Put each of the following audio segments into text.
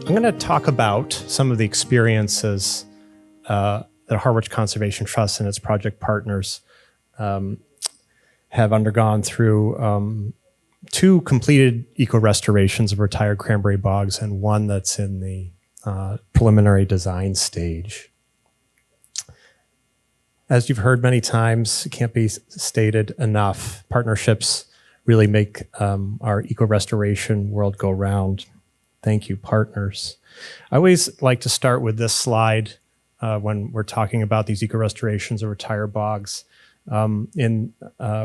I'm going to talk about some of the experiences that Harwich Conservation Trust and its project partners have undergone through two completed eco-restorations of retired cranberry bogs and one that's in the preliminary design stage. As you've heard many times, it can't be stated enough, partnerships really make our eco-restoration world go round. Thank you, partners. I always like to start with this slide when we're talking about these eco-restorations of retired bogs. In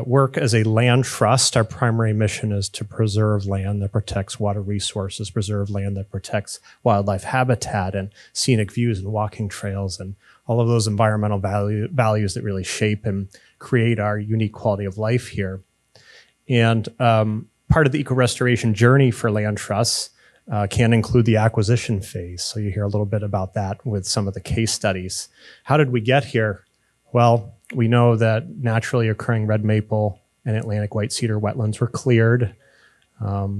work as a land trust, our primary mission is to preserve land that protects water resources, preserve land that protects wildlife habitat and scenic views and walking trails and all of those environmental values that really shape and create our unique quality of life here. And part of the eco-restoration journey for land trusts can include the acquisition phase. So you hear a little bit about that with some of the case studies. How did we get here? Well, we know that naturally occurring red maple and Atlantic white cedar wetlands were cleared about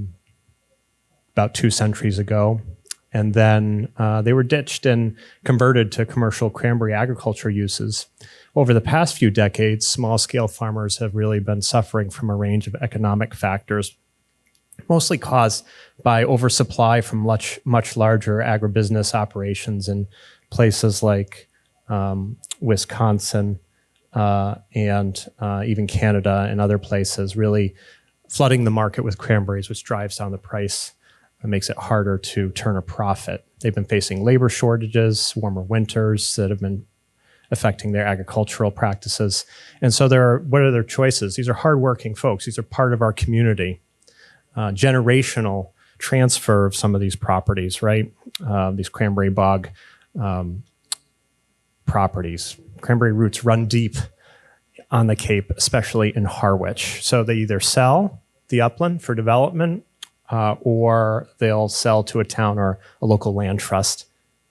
2 centuries ago. And then they were ditched and converted to commercial cranberry agriculture uses. Over the past few decades, small-scale farmers have really been suffering from a range of economic factors, mostly caused by oversupply from much larger agribusiness operations in places like Wisconsin and even Canada and other places, really flooding the market with cranberries, which drives down the price and makes it harder to turn a profit. They've been facing labor shortages, warmer winters that have been affecting their agricultural practices. And so what are their choices? These are hardworking folks. These are part of our community. Generational transfer of some of these properties, right? These cranberry bog properties. Cranberry roots run deep on the Cape, especially in Harwich. So they either sell the upland for development or they'll sell to a town or a local land trust,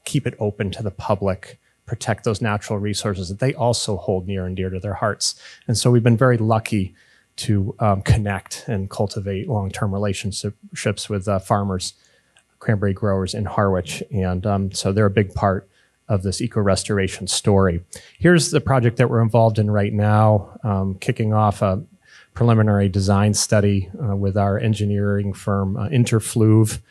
keep it open to the public, protect those natural resources that they also hold near and dear to their hearts. And so we've been very lucky to connect and cultivate long-term relationships with farmers, cranberry growers in Harwich. And so they're a big part of this eco-restoration story. Here's the project that we're involved in right now, kicking off a preliminary design study with our engineering firm, Interfluve.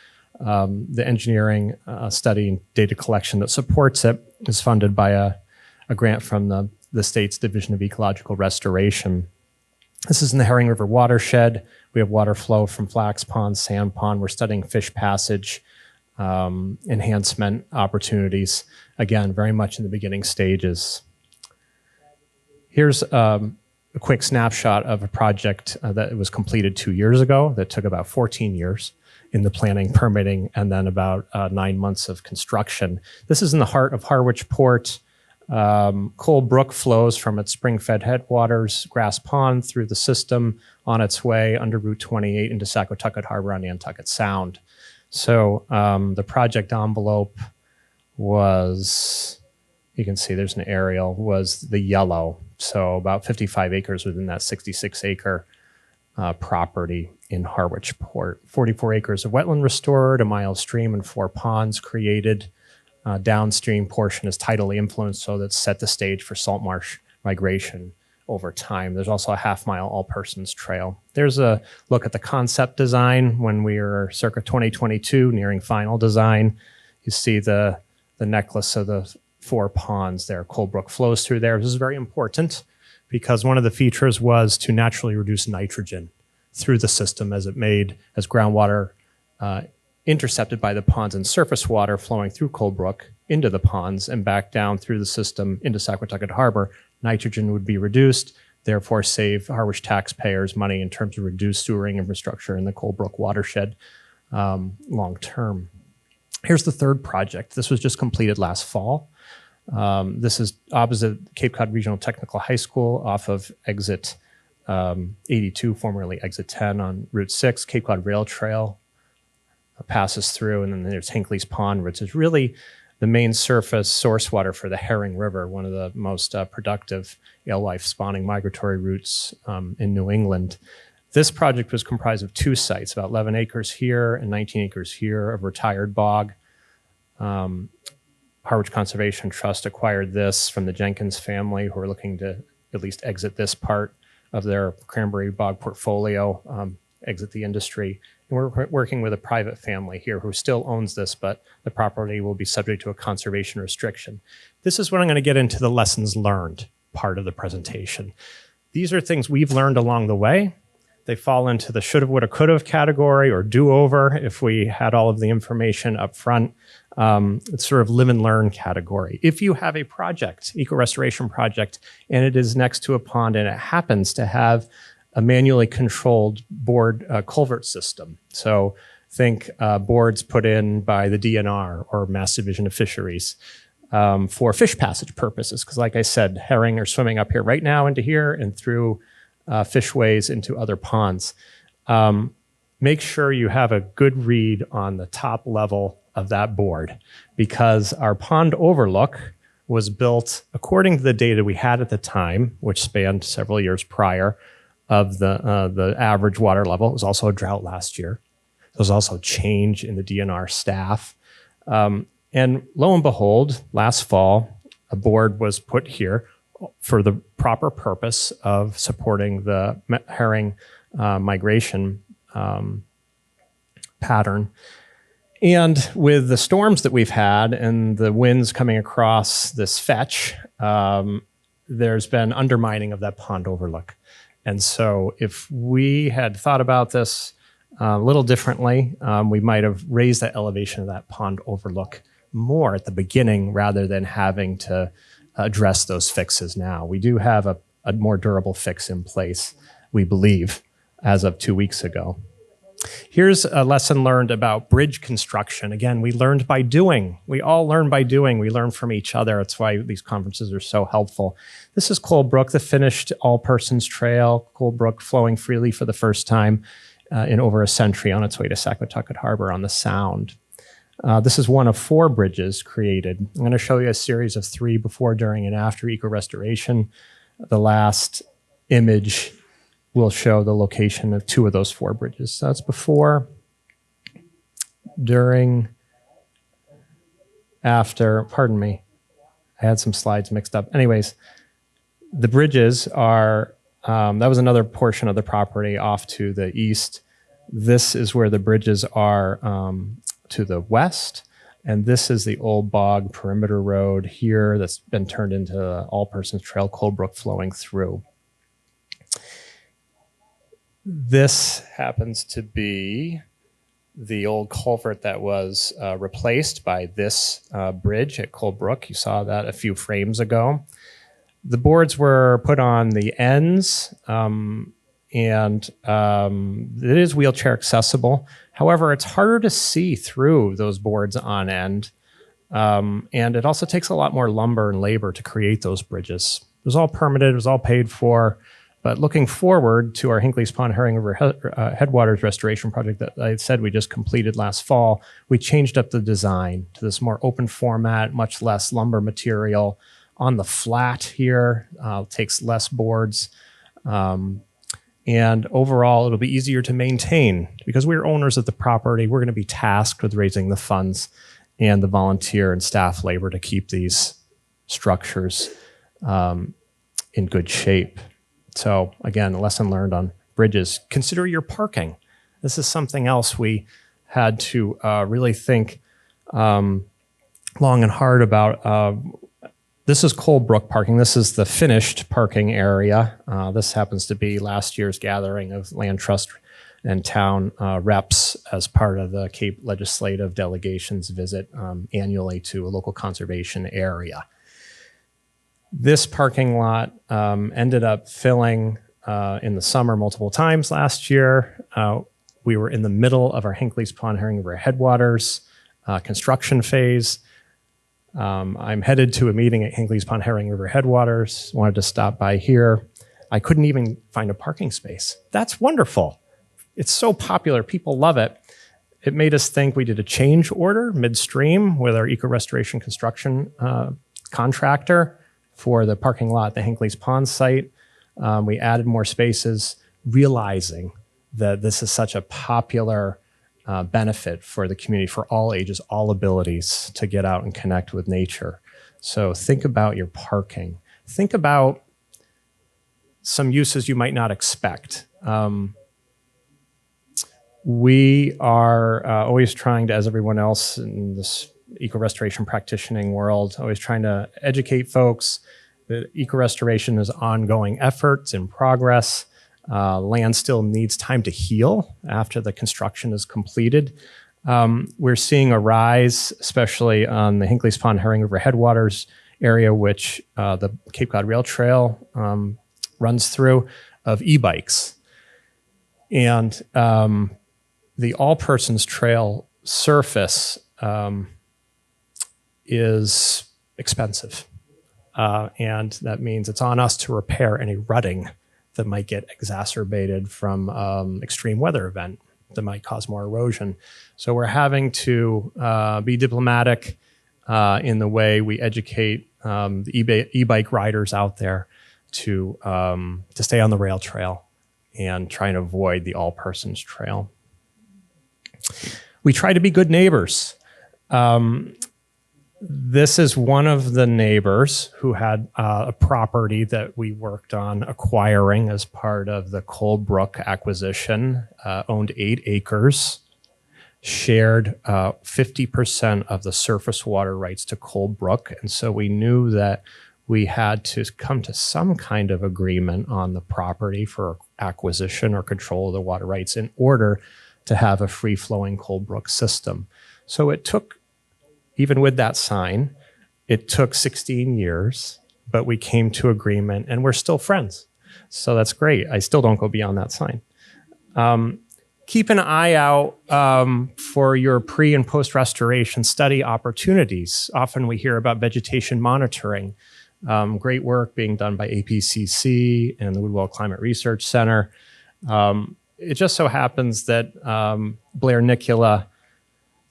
The engineering study and data collection that supports it is funded by a grant from the state's Division of Ecological Restoration. This is in the Herring River watershed. We have water flow from Flax Pond, Sand Pond. We're studying fish passage, enhancement opportunities. Again, very much in the beginning stages. Here's a quick snapshot of a project that was completed 2 years ago that took about 14 years in the planning, permitting, and then about 9 months of construction. This is in the heart of Harwich Port. Coal Brook flows from its spring-fed headwaters, Grass Pond, through the system on its way under Route 28 into Saquotucket Harbor on Nantucket Sound. So the project envelope was, you can see there's an aerial, was the yellow. So about 55 acres within that 66-acre property in Harwich Port. 44 acres of wetland restored, a mile of stream and 4 ponds created. Downstream portion is tidally influenced, so that's set the stage for salt marsh migration over time. There's also a half-mile all-persons trail. There's a look at the concept design when we were circa 2022, nearing final design. You see the necklace of the 4 ponds there. Coal Brook flows through there. This is very important because one of the features was to naturally reduce nitrogen through the system as groundwater intercepted by the ponds and surface water flowing through Coal Brook into the ponds and back down through the system into Saquotucket Harbor. Nitrogen would be reduced, therefore save Harwich taxpayers money in terms of reduced sewering infrastructure in the Coal Brook watershed long term. Here's the third project. This was just completed last fall. This is opposite Cape Cod Regional Technical High School off of exit 82, formerly exit 10 on Route 6, Cape Cod Rail Trail passes through, and then there's Hinckley's Pond, which is really the main surface source water for the Herring River, one of the most productive alewife spawning migratory routes in New England. This project was comprised of 2 sites, about 11 acres here and 19 acres here of retired bog. Harwich Conservation Trust acquired this from the Jenkins family, who are looking to at least exit this part of their cranberry bog portfolio, exit the industry. And we're working with a private family here who still owns this, but the property will be subject to a conservation restriction. This is when I'm going to get into the lessons learned part of the presentation. These are things we've learned along the way. They fall into the shoulda, woulda, coulda category, or do-over if we had all of the information up front. It's sort of live and learn category. If you have a project, eco-restoration project, and it is next to a pond and it happens to have a manually controlled board culvert system. So think boards put in by the DNR or Mass Division of Fisheries for fish passage purposes. Because like I said, herring are swimming up here right now into here and through fishways into other ponds. Make sure you have a good read on the top level of that board, because our pond overlook was built according to the data we had at the time, which spanned several years prior, of the average water level. It was also a drought last year. There was also change in the DNR staff. And lo and behold, last fall, a board was put here for the proper purpose of supporting the herring migration pattern. And with the storms that we've had and the winds coming across this fetch, there's been undermining of that pond overlook. And so if we had thought about this a little differently, we might have raised the elevation of that pond overlook more at the beginning rather than having to address those fixes now. We do have a more durable fix in place, we believe, as of 2 weeks ago. Here's a lesson learned about bridge construction. Again, we learned by doing. We all learn by doing. We learn from each other. That's why these conferences are so helpful. This is Cold Brook, the finished all-persons trail. Cold Brook flowing freely for the first time in over a century on its way to Saquatucket Harbor on the Sound. This is one of 4 bridges created. I'm going to show you a series of 3 before, during, and after eco-restoration. The last image will show the location of 2 of those 4 bridges. So that's before, during, after, pardon me. I had some slides mixed up. Anyways, the bridges are, that was another portion of the property off to the east. This is where the bridges are to the west. And this is the old bog perimeter road here that's been turned into all-persons trail, Cold Brook flowing through. This happens to be the old culvert that was replaced by this bridge at Cold Brook. You saw that a few frames ago. The boards were put on the ends, and it is wheelchair accessible. However, it's harder to see through those boards on end, and it also takes a lot more lumber and labor to create those bridges. It was all permitted, it was all paid for. But looking forward to our Hinckley's Pond Herring River Headwaters Restoration Project that I said we just completed last fall, we changed up the design to this more open format, much less lumber material. On the flat here, takes less boards. And overall, it'll be easier to maintain because we're owners of the property. We're going to be tasked with raising the funds and the volunteer and staff labor to keep these structures in good shape. So again, a lesson learned on bridges. Consider your parking. This is something else we had to really think long and hard about. This is Cold Brook parking. This is the finished parking area. This happens to be last year's gathering of land trust and town reps as part of the Cape legislative delegation's visit annually to a local conservation area. This parking lot ended up filling in the summer multiple times last year. We were in the middle of our Hinckley's Pond Herring River Headwaters construction phase. I'm headed to a meeting at Hinckley's Pond Herring River Headwaters. Wanted to stop by here. I couldn't even find a parking space. That's wonderful. It's so popular. People love it. It made us think we did a change order midstream with our eco-restoration construction contractor for the parking lot at the Hinckley's Pond site. We added more spaces, realizing that this is such a popular benefit for the community, for all ages, all abilities to get out and connect with nature. So think about your parking. Think about some uses you might not expect. We are always trying to, as everyone else in this eco-restoration practitioning world, always trying to educate folks that eco-restoration is ongoing efforts in progress. Land still needs time to heal after the construction is completed. We're seeing a rise, especially on the Hinckley's Pond Herring River headwaters area, which the Cape Cod Rail Trail runs through, of e-bikes. And the all-persons trail surface is expensive. And that means it's on us to repair any rutting that might get exacerbated from extreme weather event that might cause more erosion. So we're having to be diplomatic in the way we educate the e-bike riders out there to stay on the rail trail and try and avoid the all-persons trail. We try to be good neighbors. This is one of the neighbors who had a property that we worked on acquiring as part of the Coldbrook acquisition, owned 8 acres, shared 50% of the surface water rights to Coldbrook. And so we knew that we had to come to some kind of agreement on the property for acquisition or control of the water rights in order to have a free-flowing Coldbrook system. So it took, even with that sign, it took 16 years, but we came to agreement and we're still friends. So that's great. I still don't go beyond that sign. Keep an eye out for your pre and post restoration study opportunities. Often we hear about vegetation monitoring. Great work being done by APCC and the Woodwell Climate Research Center. It just so happens that Blair Nicula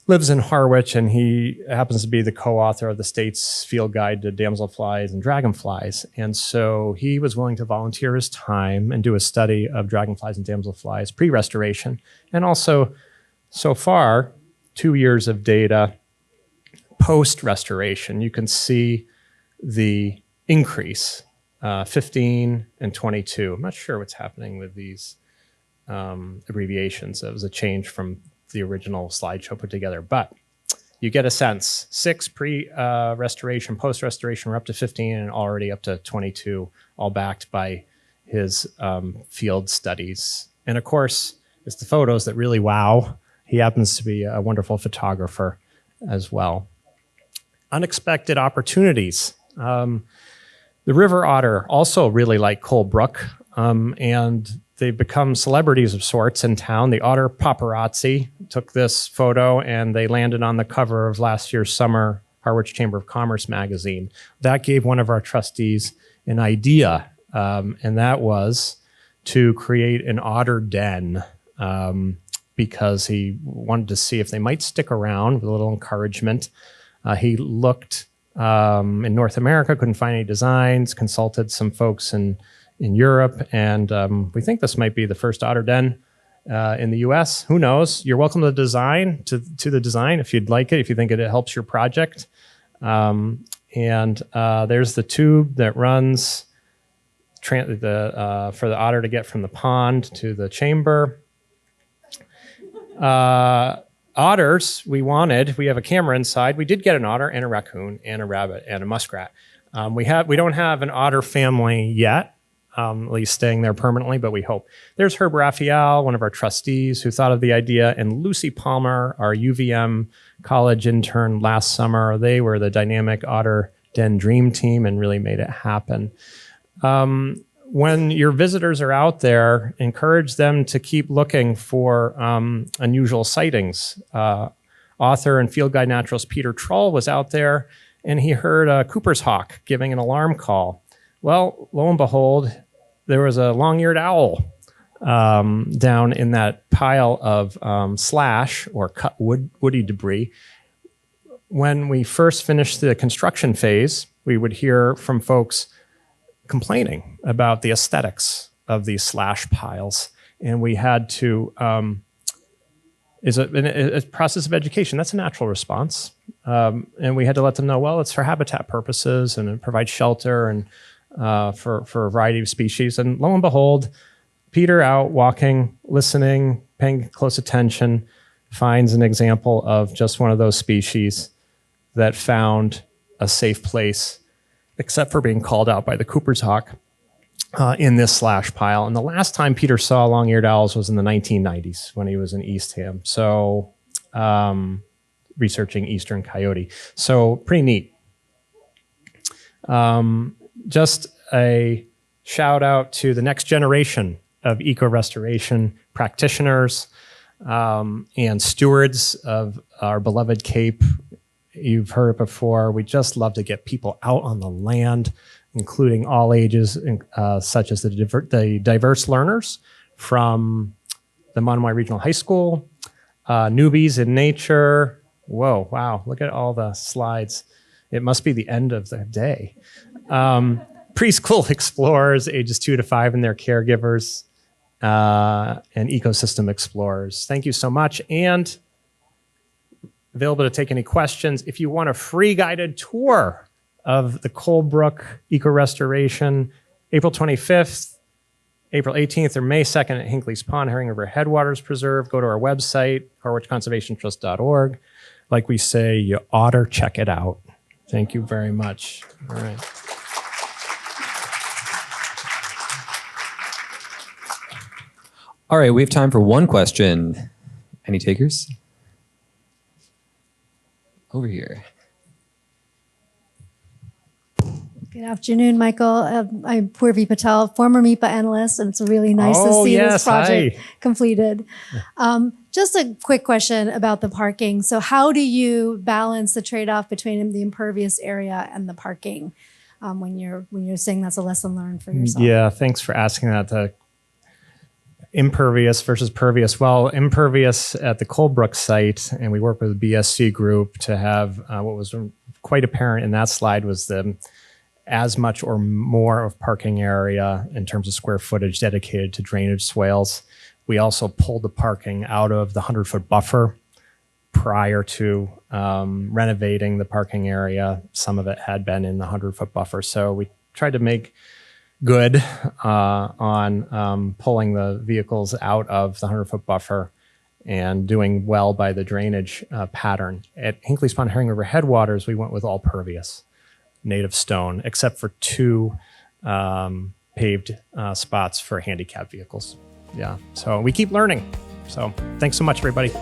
lives in Harwich, and he happens to be the co-author of the state's field guide to damselflies and dragonflies. And so he was willing to volunteer his time and do a study of dragonflies and damselflies pre-restoration. And also, so far, 2 years of data post-restoration. You can see the increase, 15 and 22. I'm not sure what's happening with these abbreviations. It was a change from the original slideshow put together, but you get a sense. 6 pre-restoration, post-restoration, we're up to 15 and already up to 22, all backed by his field studies. And of course, it's the photos that really wow. He happens to be a wonderful photographer as well. Unexpected opportunities. The river otter also really like Coldbrook, and they've become celebrities of sorts in town. The otter paparazzi took this photo and they landed on the cover of last year's summer Harwich Chamber of Commerce magazine. That gave one of our trustees an idea, and that was to create an otter den because he wanted to see if they might stick around with a little encouragement. He looked in North America, couldn't find any designs, consulted some folks in Europe, and we think this might be the first otter den in the US. Who knows? You're welcome to the design if you'd like it, if you think it helps your project. And there's the tube that runs for the otter to get from the pond to the chamber. Otters, we have a camera inside. We did get an otter and a raccoon and a rabbit and a muskrat. We don't have an otter family yet, at least staying there permanently, but we hope. There's Herb Raphael, one of our trustees who thought of the idea, and Lucy Palmer, our UVM college intern last summer. They were the dynamic otter den dream team and really made it happen. When your visitors are out there, encourage them to keep looking for unusual sightings. Author and field guide naturalist Peter Trull was out there, and he heard a Cooper's hawk giving an alarm call. Well, lo and behold, there was a long-eared owl down in that pile of slash or cut woody debris. When we first finished the construction phase, we would hear from folks complaining about the aesthetics of these slash piles. And we had to is a process of education. That's a natural response. And we had to let them know, well, it's for habitat purposes and it provides shelter and for a variety of species. And lo and behold, Peter out walking, listening, paying close attention, finds an example of just one of those species that found a safe place, except for being called out by the Cooper's hawk in this slash pile. And the last time Peter saw long-eared owls was in the 1990s when he was in Eastham. So researching eastern coyote. So pretty neat. Just a shout out to the next generation of eco-restoration practitioners and stewards of our beloved Cape. You've heard it before. We just love to get people out on the land, including all ages, such as the diverse learners from the Monomoy Regional High School, newbies in nature. Whoa, wow, look at all the slides. It must be the end of the day. Preschool explorers, ages 2 to 5, and their caregivers, and ecosystem explorers. Thank you so much. And available to take any questions. If you want a free guided tour of the Colebrook Eco Restoration, April 25th, April 18th, or May 2nd at Hinckley's Pond, Herring River Headwaters Preserve, go to our website, harwichconservationtrust.org. Like we say, you oughter check it out. Thank you very much. All right. All right, we have time for one question. Any takers? Over here. Good afternoon, Michael. I'm Purvi Patel, former MIPA analyst, and it's really nice to see this project completed. Just a quick question about the parking. So how do you balance the trade-off between the impervious area and the parking when you're saying that's a lesson learned for yourself? Yeah, thanks for asking that. The impervious versus pervious. Well, impervious at the Colebrook site, and we work with the BSC group to have what was quite apparent in that slide was the as much or more of parking area in terms of square footage dedicated to drainage swales. We also pulled the parking out of the 100-foot buffer prior to renovating the parking area. Some of it had been in the 100-foot buffer. So we tried to make good on pulling the vehicles out of the 100-foot buffer and doing well by the drainage pattern. At Hinckley's Pond Herring River Headwaters, we went with all pervious, native stone, except for 2 paved spots for handicap vehicles. Yeah, so we keep learning. So thanks so much, everybody.